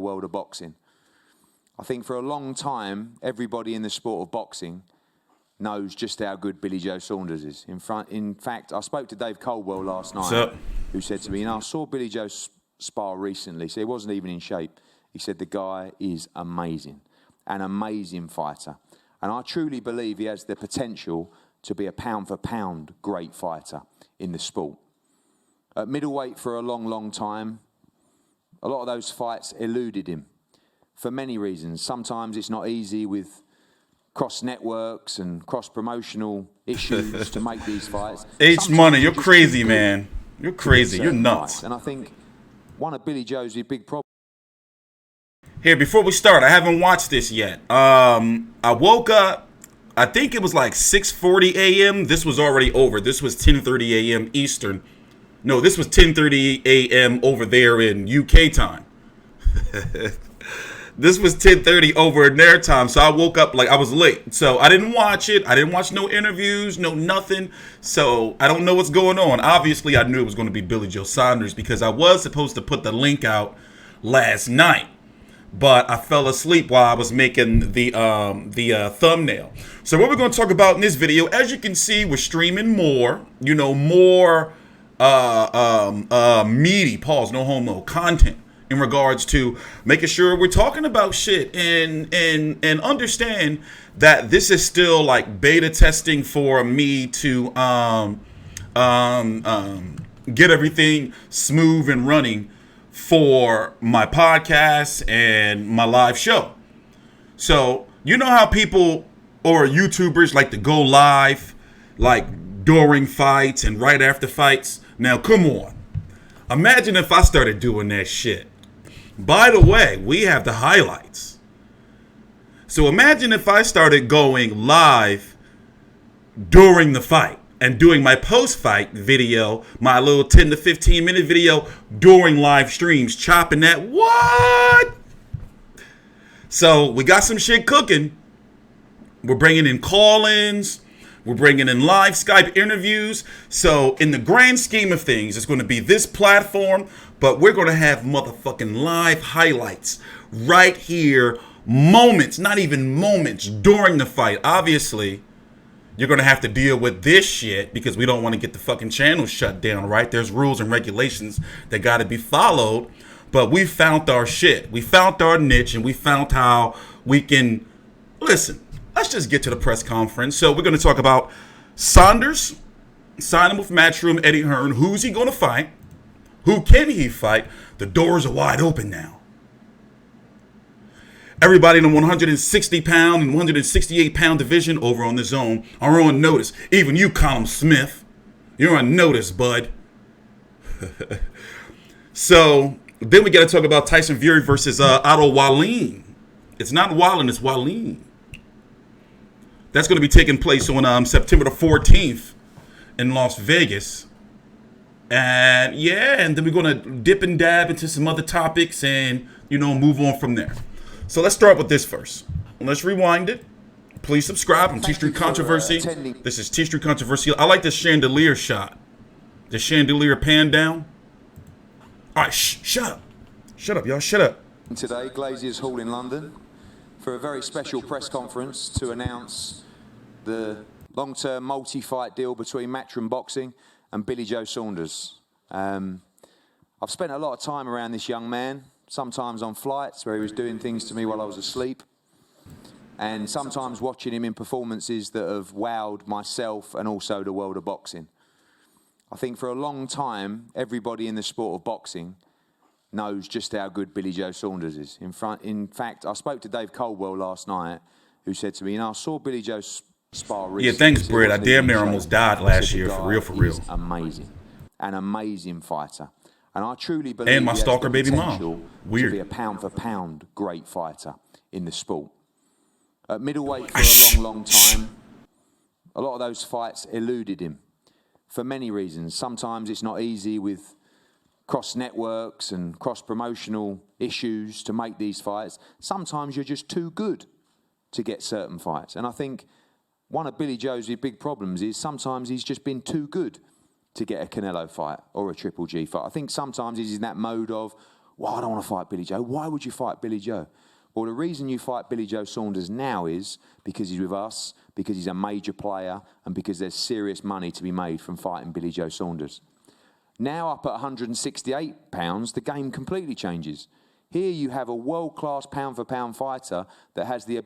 world of boxing. I think for a long time, everybody in the sport of boxing knows just how good Billy Joe Saunders is. In fact, I spoke to Dave Coldwell last night, who said to me, I saw Billy Joe spar recently, so he wasn't even in shape. He said the guy is amazing, an amazing fighter. And I truly believe he has the potential to be a pound-for-pound great fighter in the sport. At middleweight for a long, long time, a lot of those fights eluded him for many reasons. Sometimes it's not easy with cross-networks and cross-promotional issues to make these fights. H-Money, you're crazy, man. You're crazy. You're nuts. And I think one of Billy Joe's big problems. Here, before we start, I haven't watched this yet. I woke up, I think it was like 6:40 a.m. This was already over. This was 10:30 a.m. Eastern. No, this was 10:30 a.m. over there in UK time. This was 10:30 over in their time, so I woke up like I was late. So I didn't watch it. I didn't watch no interviews, no nothing. So I don't know what's going on. Obviously, I knew it was going to be Billy Joe Saunders because I was supposed to put the link out last night, but I fell asleep while I was making the thumbnail. So what we're going to talk about in this video, as you can see, we're streaming more, more meaty, pause, no homo, content in regards to making sure we're talking about shit and understand that this is still like beta testing for me to get everything smooth and running for my podcast and my live show. So you know how people or YouTubers like to go live like during fights and right after fights? Now come on, imagine if I started doing that shit. By the way, we have the highlights. So imagine if I started going live during the fight and doing my post-fight video, my little 10 to 15 minute video during live streams, chopping that. What? So we got some shit cooking. We're bringing in call-ins. We're bringing in live Skype interviews. So in the grand scheme of things, it's going to be this platform, but we're going to have motherfucking live highlights right here, moments, not even moments, during the fight. Obviously, you're going to have to deal with this shit because we don't want to get the fucking channel shut down, right? There's rules and regulations that got to be followed, but we found our shit. We found our niche, and we found how we can, listen, let's just get to the press conference. So we're going to talk about Saunders, signing with Matchroom, Eddie Hearn. Who's he going to fight? Who can he fight? The doors are wide open now. Everybody in the 160-pound and 168-pound division over on the zone are on notice. Even you, Colin Smith, you're on notice, bud. So then we got to talk about Tyson Fury versus Otto Wallin. It's not Wallin, it's Wallin. That's going to be taking place on September the 14th in Las Vegas. And yeah, and then we're going to dip and dab into some other topics and, move on from there. So let's start with this first. Let's rewind it. Please subscribe. I'm T Street Controversy. This is T Street Controversy. I like this chandelier shot. The chandelier pan down. All right, shut up. Shut up, y'all. Shut up. Today, Glazier's Hall in London for a very special press conference to announce the long-term multi-fight deal between Matchroom Boxing and Billy Joe Saunders. I've spent a lot of time around this young man, sometimes on flights where he was doing things to me while I was asleep, and sometimes watching him in performances that have wowed myself and also the world of boxing. I think for a long time, everybody in the sport of boxing knows just how good Billy Joe Saunders is. In fact, I spoke to Dave Coldwell last night, who said to me, I saw Billy Joe spar recently. Yeah, thanks, Brett. I damn near almost died last year, for real, for real. Amazing. An amazing fighter. And I truly believe and my stalker baby mom. Weird. To be a pound-for-pound great fighter in the sport. At middleweight for a long, long time, a lot of those fights eluded him for many reasons. Sometimes it's not easy with cross-networks and cross-promotional issues to make these fights. Sometimes you're just too good to get certain fights. And I think one of Billy Joe's big problems is sometimes he's just been too good to get a Canelo fight or a Triple G fight. I think sometimes he's in that mode of, well, I don't want to fight Billy Joe. Why would you fight Billy Joe? Well, the reason you fight Billy Joe Saunders now is because he's with us, because he's a major player, and because there's serious money to be made from fighting Billy Joe Saunders. Now up at 168 pounds, the game completely changes. Here you have a world-class pound-for-pound fighter that has the